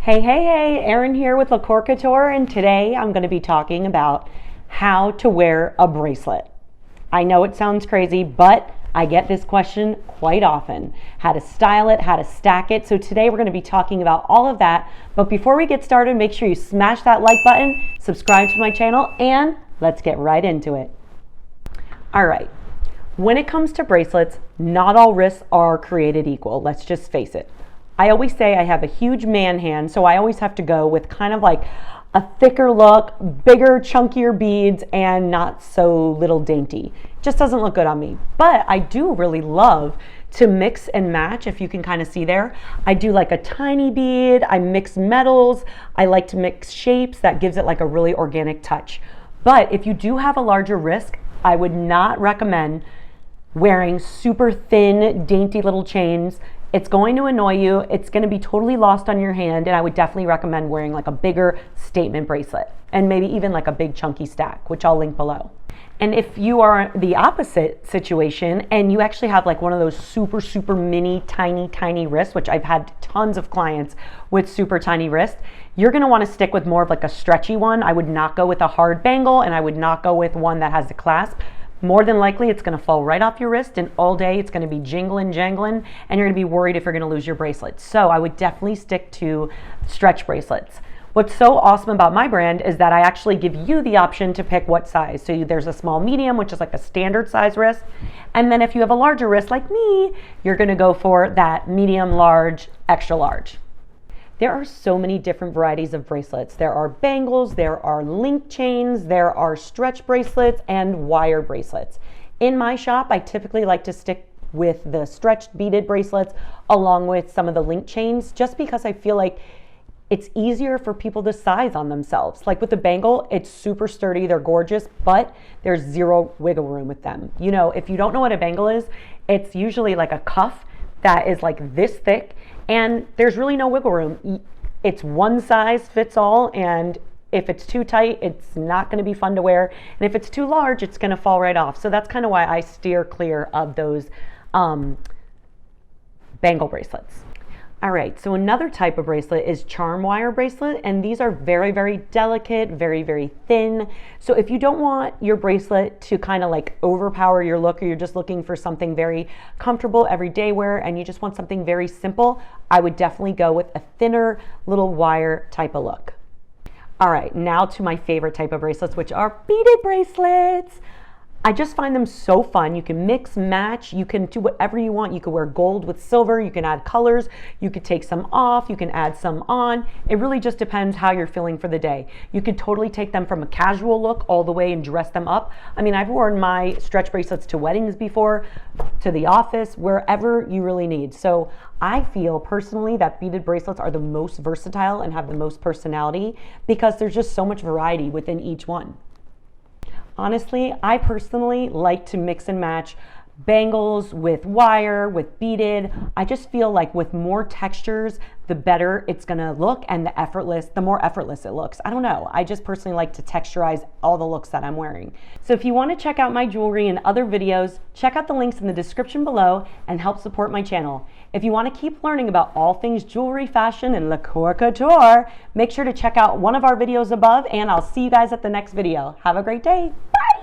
Hey, Erin here with LaCkore Couture, and today I'm going to be talking about how to wear a bracelet. I know it sounds crazy, but I get this question quite often. How to style it, how to stack it. So today we're going to be talking about all of that. But before we get started, make sure you smash that like button, subscribe to my channel, and let's get right into it. All right. When it comes to bracelets, not all wrists are created equal. Let's just face it. I always say I have a huge man hand, so I always have to go with kind of like a thicker look, bigger, chunkier beads, and not so little dainty. It just doesn't look good on me. But I do really love to mix and match, if you can kind of see there. I do like a tiny bead, I mix metals, I like to mix shapes. That gives it like a really organic touch. But if you do have a larger wrist, I would not recommend wearing super thin, dainty little chains. It's going to annoy you. It's going to be totally lost on your hand, and I would definitely recommend wearing like a bigger statement bracelet and maybe even like a big chunky stack, which I'll link below. And if you are the opposite situation and you actually have like one of those super mini, tiny wrists, which I've had tons of clients with super tiny wrists, you're going to want to stick with more of like a stretchy one. I would not go with a hard bangle, and I would not go with one that has a clasp. More than likely, it's going to fall right off your wrist, and all day it's going to be jangling, and you're going to be worried if you're going to lose your bracelet. So I would definitely stick to stretch bracelets. What's so awesome about my brand is that I actually give you the option to pick what size. So there's a small medium, which is like a standard size wrist. And then if you have a larger wrist like me, you're going to go for that medium, large, extra large. There are so many different varieties of bracelets. There are bangles, there are link chains, there are stretch bracelets, and wire bracelets. In my shop, I typically like to stick with the stretched beaded bracelets along with some of the link chains, just because I feel like it's easier for people to size on themselves. Like with the bangle, it's super sturdy, they're gorgeous, but there's zero wiggle room with them. You know, if you don't know what a bangle is, it's usually like a cuff that is like this thick, and there's really no wiggle room. It's one size fits all, and if it's too tight, it's not going to be fun to wear. And if it's too large, it's going to fall right off. So that's kind of why I steer clear of those bangle bracelets. All right, so another type of bracelet is charm wire bracelet, and these are very delicate, very thin. So if you don't want your bracelet to kind of like overpower your look, or you're just looking for something very comfortable everyday wear and you just want something very simple, I would definitely go with a thinner little wire type of look. All right, now to my favorite type of bracelets, which are beaded bracelets. I just find them so fun. You can mix, match, you can do whatever you want. You could wear gold with silver, you can add colors, you could take some off, you can add some on. It really just depends how you're feeling for the day. You could totally take them from a casual look all the way and dress them up. I mean, I've worn my stretch bracelets to weddings before, to the office, wherever you really need. So I feel personally that beaded bracelets are the most versatile and have the most personality because there's just so much variety within each one. Honestly, I personally like to mix and match bangles with wire, with beaded. I just feel like with more textures, the better it's gonna look, and the more effortless it looks. I don't know, I just personally like to texturize all the looks that I'm wearing. So if you wanna check out my jewelry and other videos, check out the links in the description below and help support my channel. If you wanna keep learning about all things jewelry, fashion, and LaCkore Couture, make sure to check out one of our videos above, and I'll see you guys at the next video. Have a great day, bye!